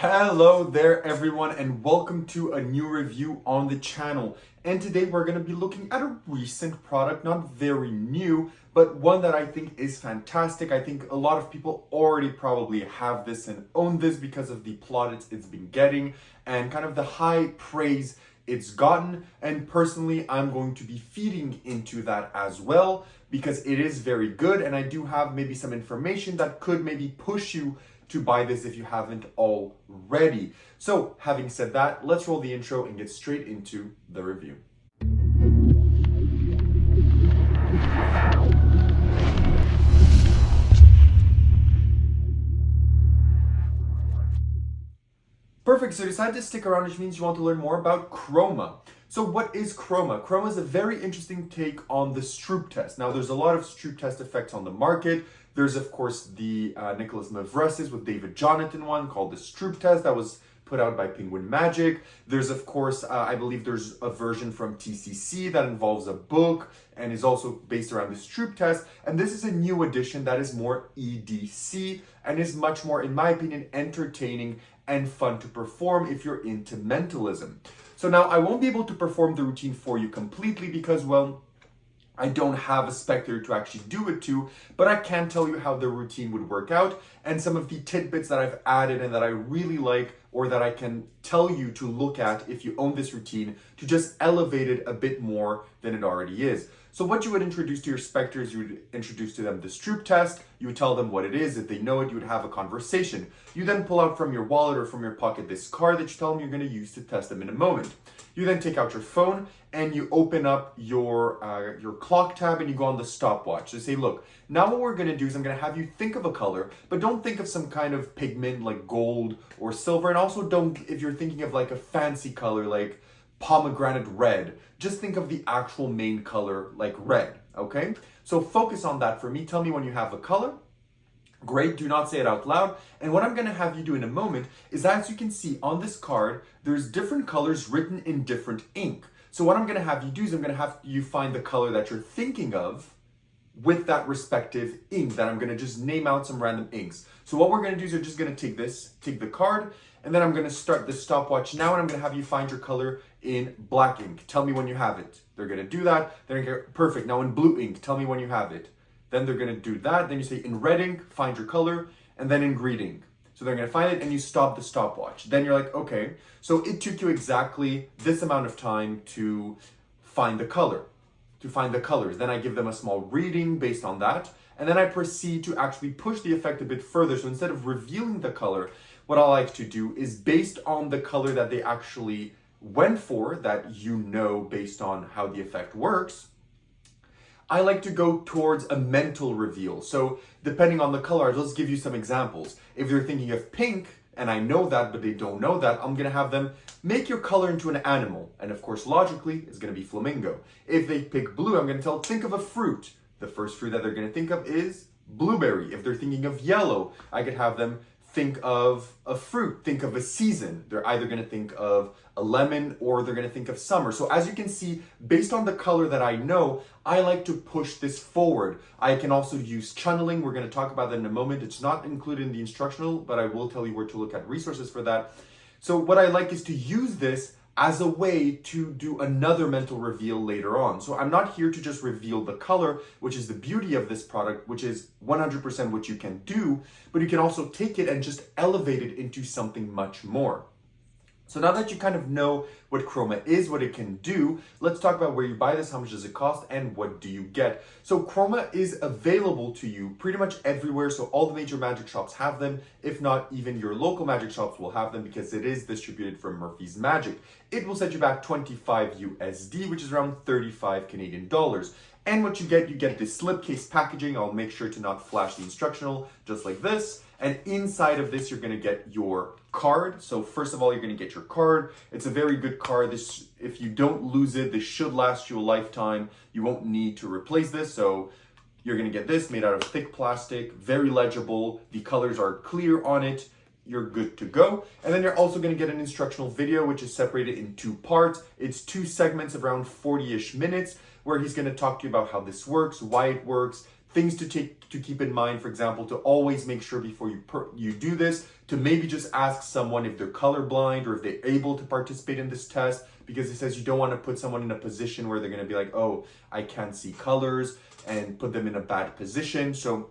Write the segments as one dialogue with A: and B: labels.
A: Hello there everyone and welcome to a new review on the channel. And today we're going to be looking at a recent product, not very new, but one that I think is fantastic. I think a lot of people already probably have this and own this because of the plaudits it's been getting and kind of the high praise it's gotten. And personally, I'm going to be feeding into that as well because it is very good. And I do have maybe some information that could maybe push you to buy this if you haven't already. So having said that, let's roll the intro and get straight into the review. Perfect, so you decided to stick around, which means you want to learn more about Chroma. So what is Chroma? Chroma is a very interesting take on the Stroop test. Now there's a lot of Stroop test effects on the market. There's of course the Nicholas Mavresis with David Jonathan one called the Stroop test that was put out by Penguin Magic. There's of course, I believe there's a version from TCC that involves a book and is also based around the Stroop test. And this is a new edition that is more EDC and is much more, in my opinion, entertaining and fun to perform if you're into mentalism. So now I won't be able to perform the routine for you completely because, well, I don't have a spectator to actually do it to, but I can tell you how the routine would work out and some of the tidbits that I've added and that I really like, or that I can tell you to look at if you own this routine to just elevate it a bit more than it already is. So what you would introduce to your spectators, you would introduce to them the Stroop test, you would tell them what it is. If they know it, you would have a conversation. You then pull out from your wallet or from your pocket this card that you tell them you're going to use to test them in a moment. You then take out your phone and you open up your clock tab and you go on the stopwatch. So say, look, now what we're going to do is I'm going to have you think of a color, but don't think of some kind of pigment like gold or silver. And also don't, if you're thinking of like a fancy color like pomegranate red, just think of the actual main color like red, okay? So focus on that for me. Tell me when you have a color. Great, do not say it out loud. And what I'm gonna have you do in a moment is, as you can see on this card, there's different colors written in different ink. So what I'm gonna have you do is I'm gonna have you find the color that you're thinking of with that respective ink that I'm gonna just name out some random inks. So what we're gonna do is you're just gonna take the card, and then I'm gonna start the stopwatch now, and I'm gonna have you find your color in black ink. Tell me when you have it. They're gonna do that. They're gonna get perfect. Now in blue ink, tell me when you have it. Then they're gonna do that. Then you say in red ink, find your color, and then in green ink. So they're gonna find it and you stop the stopwatch. Then you're like, okay, so it took you exactly this amount of time to find the color, to find the colors. Then I give them a small reading based on that. And then I proceed to actually push the effect a bit further. So instead of revealing the color, what I like to do is, based on the color that they actually went for, that you know based on how the effect works, I like to go towards a mental reveal. So depending on the color, let's give you some examples. If they're thinking of pink, and I know that, but they don't know that, I'm gonna have them make your color into an animal. And of course, logically, it's gonna be flamingo. If they pick blue, I'm gonna tell, think of a fruit. The first fruit that they're gonna think of is blueberry. If they're thinking of yellow, I could have them think of a fruit, think of a season. They're either gonna think of a lemon or they're gonna think of summer. So as you can see, based on the color that I know, I like to push this forward. I can also use channeling. We're gonna talk about that in a moment. It's not included in the instructional, but I will tell you where to look at resources for that. So what I like is to use this as a way to do another mental reveal later on. So I'm not here to just reveal the color, which is the beauty of this product, which is 100% what you can do, but you can also take it and just elevate it into something much more. So now that you kind of know what Chroma is, what it can do, let's talk about where you buy this, how much does it cost, and what do you get. So Chroma is available to you pretty much everywhere. So all the major magic shops have them. If not, even your local magic shops will have them because it is distributed from Murphy's Magic. It will set you back 25 USD, which is around 35 Canadian dollars. And what you get this slipcase packaging. I'll make sure to not flash the instructional, just like this. And inside of this, you're gonna get your card. So first of all, you're gonna get your card. It's a very good card. This, if you don't lose it, this should last you a lifetime. You won't need to replace this. So you're gonna get this made out of thick plastic, very legible. The colors are clear on it. You're good to go. And then you're also gonna get an instructional video, which is separated in two parts. It's two segments of around 40-ish minutes, where he's gonna talk to you about how this works, why it works, things to keep in mind, for example, to always make sure before you do this, to maybe just ask someone if they're colorblind or if they're able to participate in this test, because it says you don't want to put someone in a position where they're going to be like, oh, I can't see colors, and put them in a bad position. So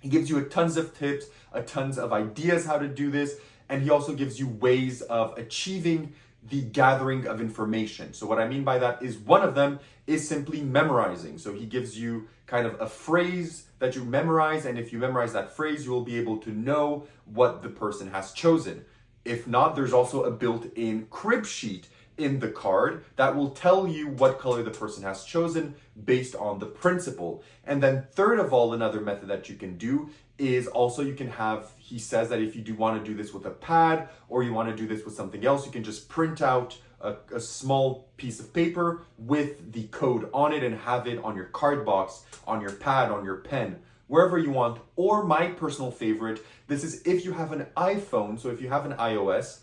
A: he gives you a tons of tips, a tons of ideas how to do this, and he also gives you ways of achieving the gathering of information. So what I mean by that is one of them is simply memorizing. So he gives you kind of a phrase that you memorize, and if you memorize that phrase, you will be able to know what the person has chosen. If not, there's also a built-in crib sheet in the card that will tell you what color the person has chosen based on the principle. And then third of all, another method that you can do is also you can have, he says that if you do want to do this with a pad or you want to do this with something else, you can just print out a small piece of paper with the code on it and have it on your card box, on your pad, on your pen, wherever you want. Or my personal favorite, this is if you have an iPhone, so if you have an iOS,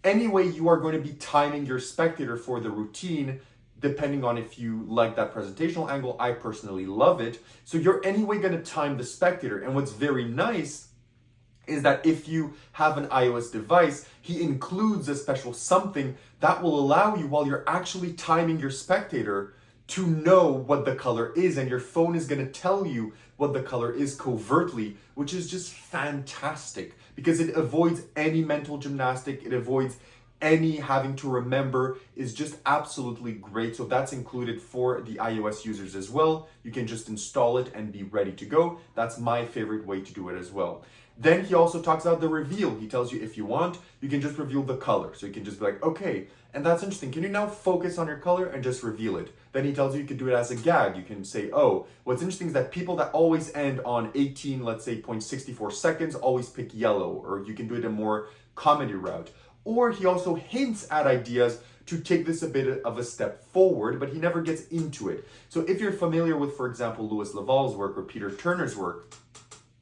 A: anyway, you are going to be timing your spectator for the routine, depending on if you like that presentational angle. I personally love it. So you're anyway going to time the spectator. And what's very nice is that if you have an iOS device, he includes a special something that will allow you, while you're actually timing your spectator, to know what the color is, and your phone is going to tell you what the color is covertly, which is just fantastic because it avoids any mental gymnastic, it avoids any having to remember, is just absolutely great. So that's included for the iOS users as well. You can just install it and be ready to go. That's my favorite way to do it as well. Then he also talks about the reveal. He tells you if you want, you can just reveal the color. So you can just be like, okay, and that's interesting. Can you now focus on your color and just reveal it? Then he tells you can do it as a gag. You can say, oh, what's interesting is that people that always end on 18, let's say 0.64 seconds, always pick yellow, or you can do it a more comedy route. Or he also hints at ideas to take this a bit of a step forward, but he never gets into it. So if you're familiar with, for example, Louis Laval's work or Peter Turner's work,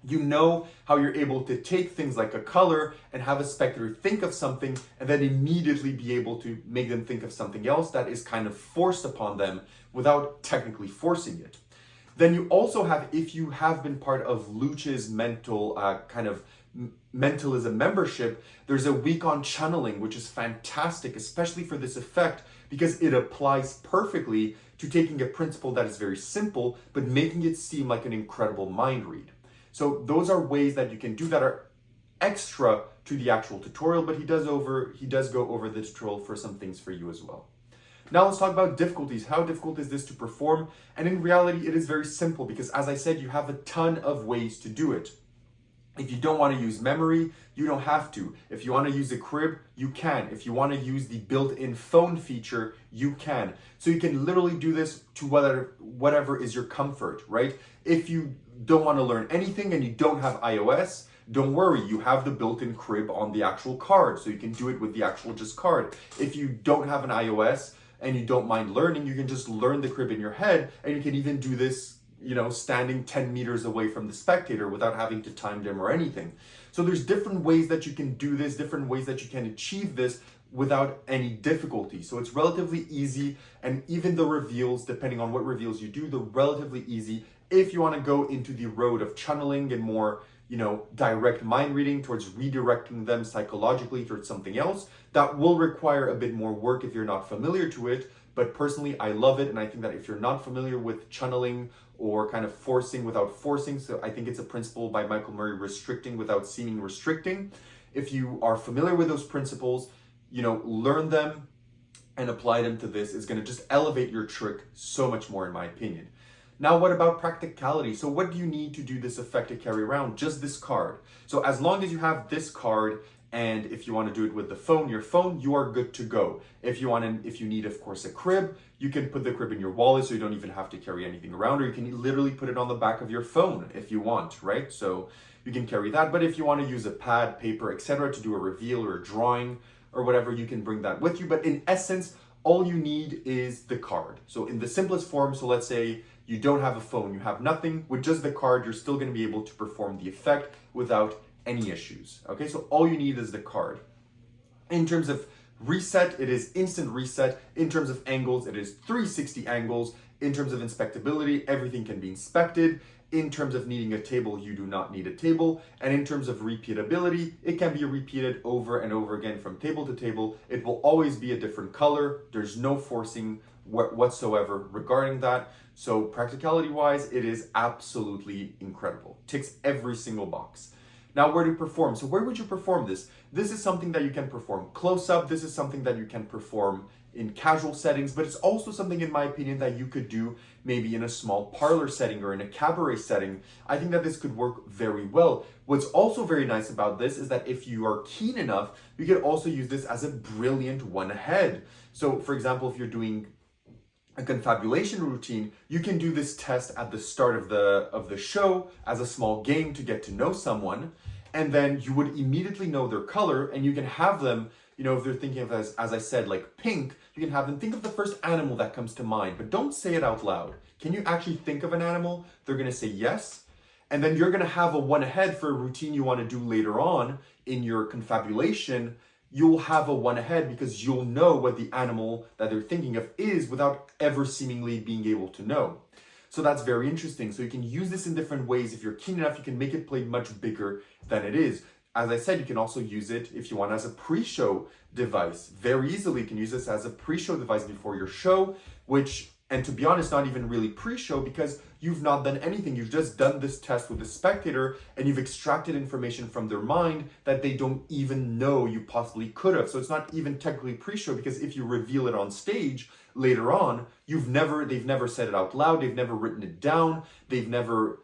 A: you know how you're able to take things like a color and have a spectator think of something and then immediately be able to make them think of something else that is kind of forced upon them without technically forcing it. Then you also have, if you have been part of Luch's Mentalism membership, there's a week on channeling, which is fantastic, especially for this effect, because it applies perfectly to taking a principle that is very simple, but making it seem like an incredible mind read. So those are ways that you can do that are extra to the actual tutorial, but he does go over the tutorial for some things for you as well. Now let's talk about difficulties. How difficult is this to perform? And in reality, it is very simple because, as I said, you have a ton of ways to do it. If you don't want to use memory, you don't have to. If you want to use a crib, you can. If you want to use the built-in phone feature, you can. So you can literally do this to whatever is your comfort, right? If you don't want to learn anything and you don't have iOS, don't worry, you have the built-in crib on the actual card, so you can do it with the actual just card. If you don't have an iOS and you don't mind learning, you can just learn the crib in your head, and you can even do this, standing 10 meters away from the spectator without having to time them or anything. So there's different ways that you can do this, different ways that you can achieve this without any difficulty. So it's relatively easy, and even the reveals, depending on what reveals you do, they're relatively easy if you want to go into the road of channeling and more, direct mind reading towards redirecting them psychologically towards something else. That will require a bit more work if you're not familiar to it, but personally I love it, and I think that if you're not familiar with channeling or kind of forcing without forcing, so I think it's a principle by Michael Murray, restricting without seeming restricting. If you are familiar with those principles, learn them and apply them to this is going to just elevate your trick so much more, in my opinion. Now, what about practicality? So what do you need to do this effect to carry around? Just this card. So as long as you have this card, and if you want to do it with your phone, you are good to go. If you need, of course, a crib, you can put the crib in your wallet so you don't even have to carry anything around, or you can literally put it on the back of your phone if you want, right? So you can carry that. But if you want to use a pad, paper, etc. to do a reveal or a drawing or whatever, you can bring that with you. But in essence, all you need is the card. So in the simplest form, so let's say you don't have a phone, you have nothing, with just the card, you're still going to be able to perform the effect without any issues. Okay, so all you need is the card. In terms of reset, it is instant reset. In terms of angles, it is 360 angles. In terms of inspectability, everything can be inspected. In terms of needing a table, you do not need a table. And in terms of repeatability, it can be repeated over and over again from table to table. It will always be a different color. There's no forcing whatsoever regarding that. So practicality wise, it is absolutely incredible. Ticks every single box. Now, where to perform? So where would you perform this? This is something that you can perform close up. This is something that you can perform in casual settings, but it's also something, in my opinion, that you could do maybe in a small parlor setting or in a cabaret setting. I think that this could work very well. What's also very nice about this is that if you are keen enough, you could also use this as a brilliant one-ahead. So for example, if you're doing a confabulation routine, you can do this test at the start of the show as a small game to get to know someone, and then you would immediately know their color, and you can have them, you know, if they're thinking of as I said, like pink, you can have them think of the first animal that comes to mind, but don't say it out loud. Can you actually think of an animal? They're gonna say yes, and then you're gonna have a one ahead for a routine you wanna do later on in your confabulation. You'll have a one ahead because you'll know what the animal that they're thinking of is without ever seemingly being able to know. So that's very interesting. So you can use this in different ways. If you're keen enough, you can make it play much bigger than it is. As I said, you can also use it if you want as a pre-show device. Very easily, you can use this as a pre-show device before your show, and to be honest, not even really pre-show because you've not done anything. You've just done this test with the spectator and you've extracted information from their mind that they don't even know you possibly could have. So it's not even technically pre-show because if you reveal it on stage later on, they've never said it out loud. They've never written it down. They've never,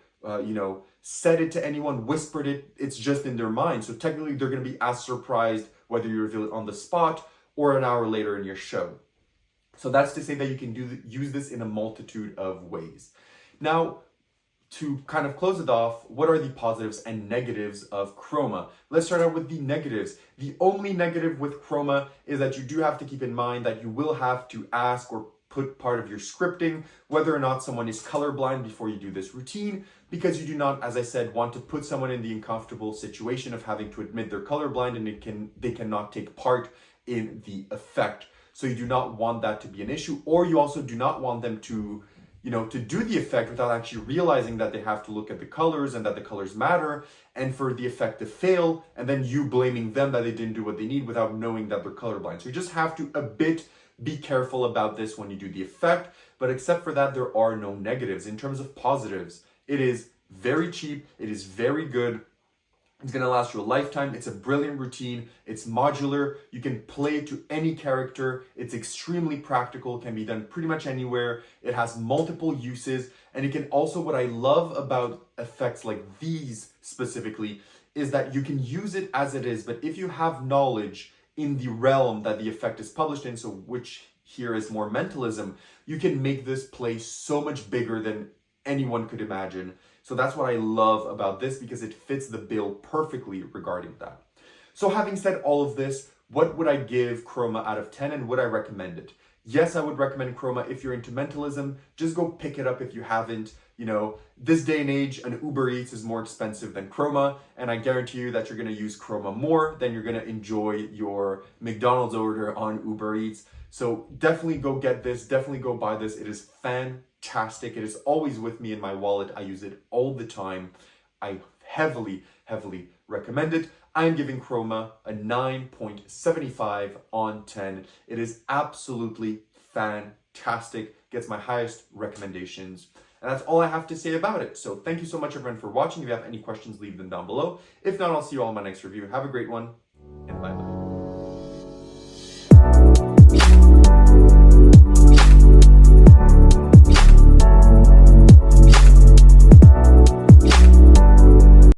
A: said it to anyone, whispered it. It's just in their mind. So technically they're going to be as surprised whether you reveal it on the spot or an hour later in your show. So that's to say that you can use this in a multitude of ways. Now, to kind of close it off, what are the positives and negatives of Chroma? Let's start out with the negatives. The only negative with Chroma is that you do have to keep in mind that you will have to ask or put part of your scripting whether or not someone is colorblind before you do this routine, because you do not, as I said, want to put someone in the uncomfortable situation of having to admit they're colorblind and they cannot take part in the effect. So you do not want that to be an issue, or you also do not want them to do the effect without actually realizing that they have to look at the colors and that the colors matter, and for the effect to fail, and then you blaming them that they didn't do what they need without knowing that they're colorblind. So you just have to a bit be careful about this when you do the effect, but except for that, there are no negatives. In terms of positives, it is very cheap, it is very good. It's going to last you a lifetime. It's a brilliant routine. It's modular. You can play it to any character. It's extremely practical. It can be done pretty much anywhere. It has multiple uses. And it can also, what I love about effects like these specifically, is that you can use it as it is. But if you have knowledge in the realm that the effect is published in, so which here is more mentalism, you can make this play so much bigger than anyone could imagine. So that's what I love about this, because it fits the bill perfectly regarding that. So having said all of this, what would I give Chroma out of 10 and would I recommend it? Yes, I would recommend Chroma if you're into mentalism. Just go pick it up if you haven't. This day and age, an Uber Eats is more expensive than Chroma, and I guarantee you that you're going to use Chroma more than you're going to enjoy your McDonald's order on Uber Eats. So definitely go get this. Definitely go buy this. It is fantastic. It is always with me in my wallet. I use it all the time. I heavily recommend it. I am giving Chroma a 9.75 on 10. It is absolutely fantastic. Gets my highest recommendations. And that's all I have to say about it. So thank you so much, everyone, for watching. If you have any questions, leave them down below. If not, I'll see you all in my next review. Have a great one.